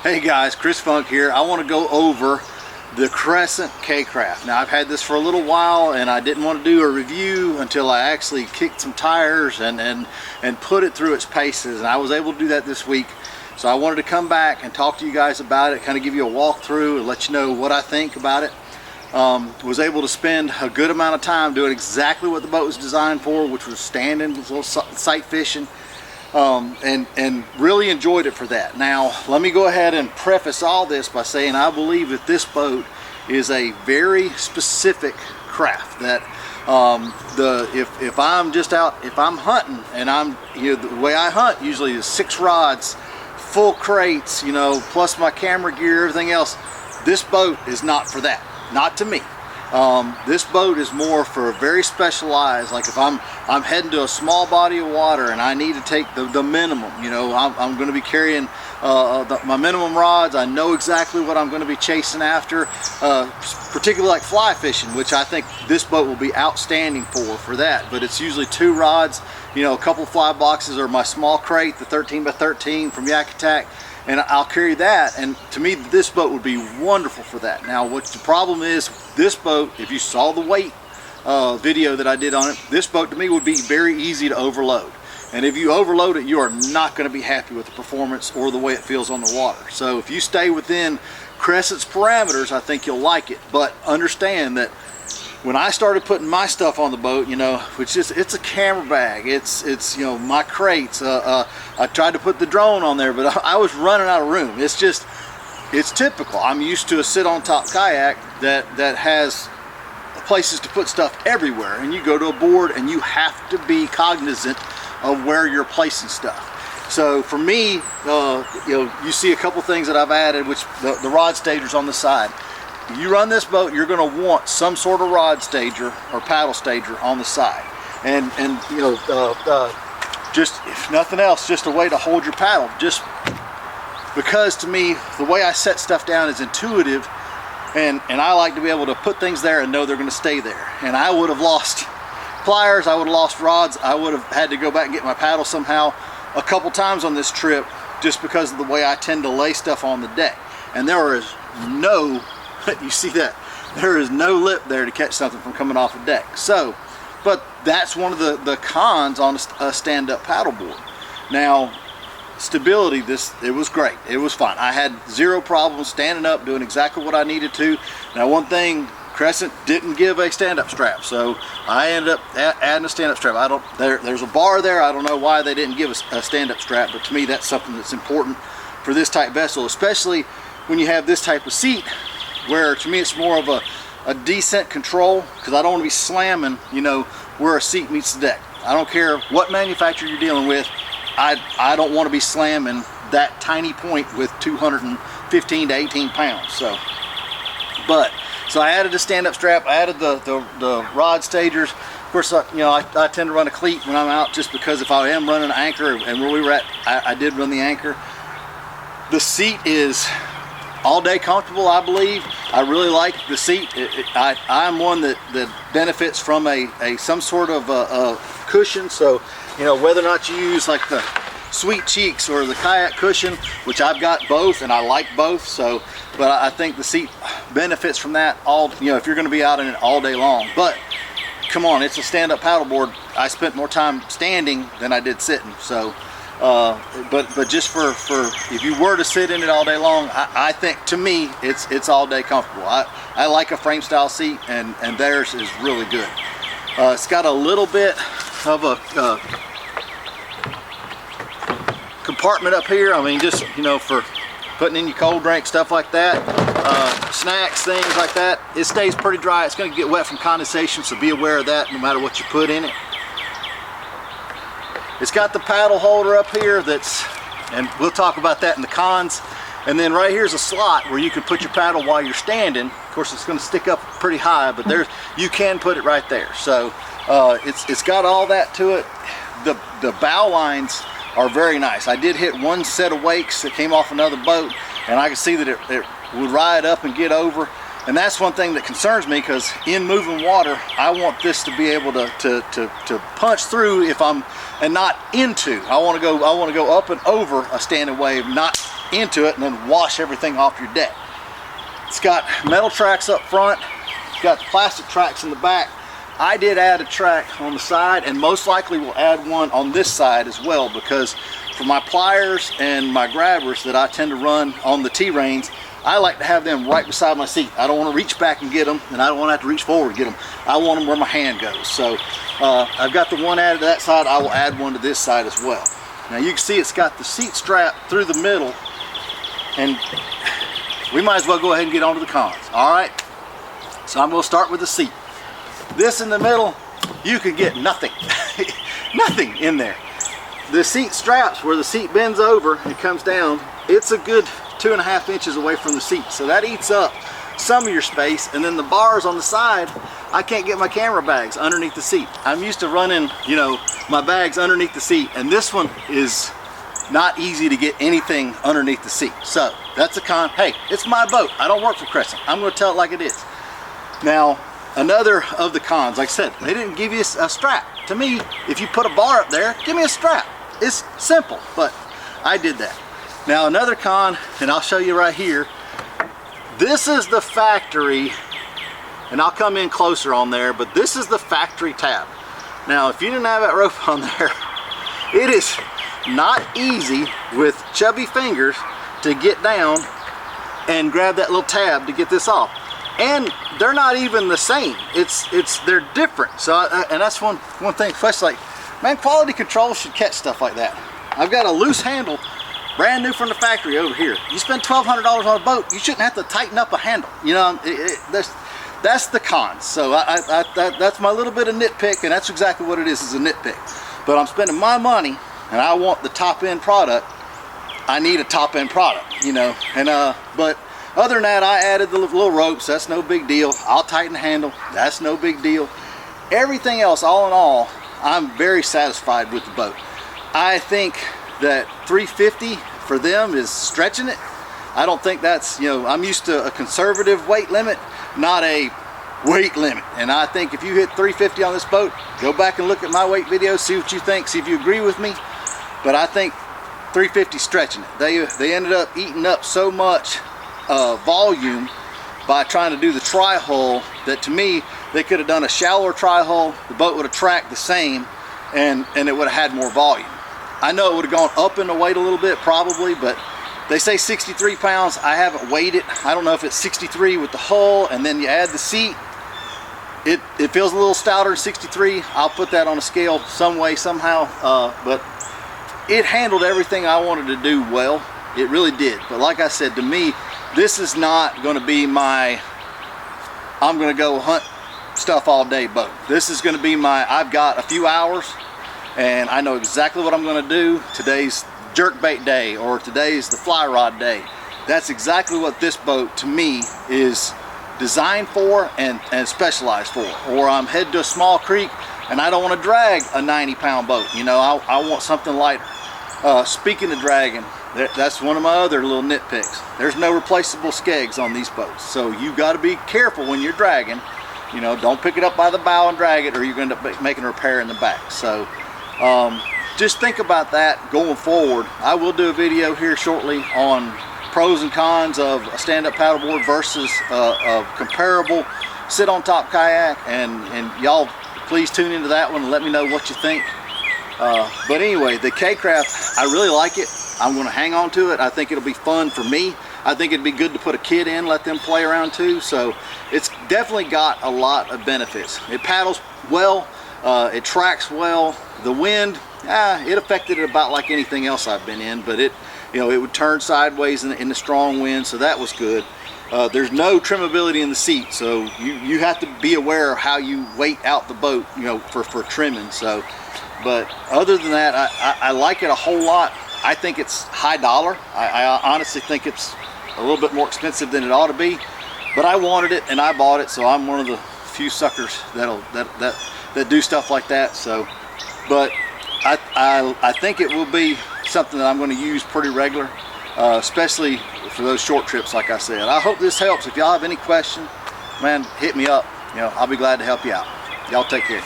Hey guys, Chris Funk here. I want to go over the Crescent K-Craft. Now I've had this for a little while and I didn't want to do a review until I actually kicked some tires and put it through its paces, and I was able to do that this week. So I wanted to come back and talk to you guys about it, kind of give you a walkthrough and let you know what I think about it. Was able to spend a good amount of time doing exactly what the boat was designed for, which was standing, little sight fishing. And really enjoyed it for that. Now let me go ahead and preface all this by saying I believe that this boat is a very specific craft. That if I'm just out, if I'm hunting and I'm, the way I hunt usually is 6 rods, full crates, plus my camera gear, everything else. This boat is not for that, not to me. This boat is more for a very specialized, like if I'm heading to a small body of water and I need to take the minimum, I'm going to be carrying my minimum rods. I know exactly what I'm going to be chasing after, particularly like fly fishing, which I think this boat will be outstanding for that. But it's usually 2 rods, a couple fly boxes, or my small crate, the 13x13 from Yak Attack, and I'll carry that. And to me, this boat would be wonderful for that. Now, what the problem is, this boat, if you saw the weight video that I did on it, this boat to me would be very easy to overload. And if you overload it, you are not going to be happy with the performance or the way it feels on the water. So if you stay within Crescent's parameters, I think you'll like it. But understand that when I started putting my stuff on the boat, which is, it's a camera bag, it's my crates. I tried to put the drone on there, but I was running out of room. It's typical. I'm used to a sit-on-top kayak that has places to put stuff everywhere, and you go to a board and you have to be cognizant of where you're placing stuff. So for me, you see a couple things that I've added, which the rod stagers on the side. If you run this boat, you're going to want some sort of rod stager or paddle stager on the side, and just, if nothing else, just a way to hold your paddle. Just because to me, the way I set stuff down is intuitive, and I like to be able to put things there and know they're going to stay there. And I would have lost pliers, I would have lost rods, I would have had to go back and get my paddle somehow a couple times on this trip, just because of the way I tend to lay stuff on the deck. And there is no, you see that, there is no lip there to catch something from coming off a deck. So, but that's one of the cons on a stand-up paddleboard. Now, stability, it was great. It was fine. I had 0 problems standing up, doing exactly what I needed to. Now, one thing, Crescent didn't give a stand-up strap, so I ended up adding a stand-up strap. There's a bar there. I don't know why they didn't give a stand-up strap, but to me, that's something that's important for this type vessel, especially when you have this type of seat, where to me it's more of a decent control, because I don't want to be slamming, where a seat meets the deck. I don't care what manufacturer you're dealing with. I don't want to be slamming that tiny point with 215 to 18 pounds. So I added a stand-up strap. I added the rod stagers. Of course, I tend to run a cleat when I'm out, just because if I am running an anchor, and where we were at, I did run the anchor. The seat is all day comfortable, I believe. I really like the seat. I'm one that benefits from some sort of a cushion. So, whether or not you use like the Sweet Cheeks or the kayak cushion, which I've got both and I like both. So, but I think the seat benefits from that if you're going to be out in it all day long. But come on, it's a stand-up paddleboard. I spent more time standing than I did sitting. So. But just for if you were to sit in it all day long, I think to me it's all day comfortable. I like a frame style seat, and theirs is really good. It's got a little bit of a compartment up here. I mean, just for putting in your cold drink, stuff like that, snacks, things like that. It stays pretty dry. It's going to get wet from condensation, so be aware of that no matter what you put in it. It's got the paddle holder up here and we'll talk about that in the cons. And then right here's a slot where you can put your paddle while you're standing. Of course, it's going to stick up pretty high, but you can put it right there. So it's got all that to it. The bow lines are very nice. I did hit one set of wakes that came off another boat, and I could see that it would ride up and get over. And that's one thing that concerns me, because in moving water, I want this to be able to punch through if I'm, and not into. I want to go up and over a standing wave, not into it and then wash everything off your deck. It's got metal tracks up front, it's got the plastic tracks in the back. I did add a track on the side, and most likely will add one on this side as well, because for my pliers and my grabbers that I tend to run on the T-Reins, I like to have them right beside my seat. I don't want to reach back and get them, and I don't want to have to reach forward to get them. I want them where my hand goes. So I've got the one added to that side. I will add one to this side as well. Now you can see it's got the seat strap through the middle, and we might as well go ahead and get on to the cons. All right, so I'm going to start with the seat. This in the middle, you could get nothing, nothing in there. The seat straps, where the seat bends over and comes down, it's a good 2.5 inches away from the seat. So that eats up some of your space. And then the bars on the side, I can't get my camera bags underneath the seat. I'm used to running, you know, my bags underneath the seat, and this one is not easy to get anything underneath the seat. So that's a con. Hey, it's my boat. I don't work for Crescent. I'm going to tell it like it is. Now, another of the cons, like I said, they didn't give you a strap. To me, if you put a bar up there, give me a strap. It's simple, but I did that. Now another con, and I'll show you right here. This is the factory, and I'll come in closer on there, but this is the factory tab. Now, if you didn't have that rope on there, it is not easy with chubby fingers to get down and grab that little tab to get this off. And they're not even the same. They're different. So, and that's one thing, especially like, man, quality control should catch stuff like that. I've got a loose handle, brand new from the factory over here. You spend $1,200 on a boat, you shouldn't have to tighten up a handle. You know, that's the cons. So that's my little bit of nitpick, and that's exactly what it is a nitpick. But I'm spending my money, and I want the top end product. I need a top end product, you know. And but other than that, I added the little ropes. That's no big deal. I'll tighten the handle. That's no big deal. Everything else, all in all, I'm very satisfied with the boat. I think that 350 for them is stretching it. I don't think that's, you know, I'm used to a conservative weight limit, not a weight limit. And I think if you hit 350 on this boat, go back and look at my weight videos, see what you think, see if you agree with me. But I think 350 stretching it. They ended up eating up so much volume by trying to do the tri-hull that, to me, they could have done a shallower tri-hull. The boat would have tracked the same, and it would have had more volume. I know it would have gone up in the weight a little bit probably, but they say 63 pounds. I haven't weighed it. I don't know if it's 63 with the hull and then you add the seat. It feels a little stouter than 63. I'll put that on a scale some way, somehow, but it handled everything I wanted to do well. It really did. But like I said, to me, this is not going to be my I'm going to go hunt stuff all day boat. This is going to be my, I've got a few hours and I know exactly what I'm going to do. Today's jerkbait day, or today's the fly rod day. That's exactly what this boat, to me, is designed for and specialized for. Or I'm headed to a small creek and I don't want to drag a 90-pound boat. You know, I want something lighter. Speaking of dragging, that's one of my other little nitpicks. There's no replaceable skegs on these boats, so you got to be careful when you're dragging. You know, don't pick it up by the bow and drag it, or you're going to end up making a repair in the back. So just think about that going forward. I will do a video here shortly on pros and cons of a stand-up paddleboard versus a comparable sit-on-top kayak, and y'all please tune into that one and let me know what you think. But anyway, the K-Craft, I really like it. I'm going to hang on to it. I think it'll be fun for me. I think it'd be good to put a kid in, let them play around too. So it's definitely got a lot of benefits. It paddles well, it tracks well. The wind, it affected it about like anything else I've been in, but it, you know, it would turn sideways in the strong wind, so that was good. There's no trimmability in the seat, so you have to be aware of how you weight out the boat, you know, for trimming. So, but other than that, I like it a whole lot. I think it's high dollar. I honestly think it's a little bit more expensive than it ought to be, but I wanted it and I bought it, so I'm one of the few suckers that do stuff like that. So, but I think it will be something that I'm going to use pretty regular, especially for those short trips, like I said. I hope this helps. If y'all have any question, man, hit me up. You know, I'll be glad to help you out. Y'all take care.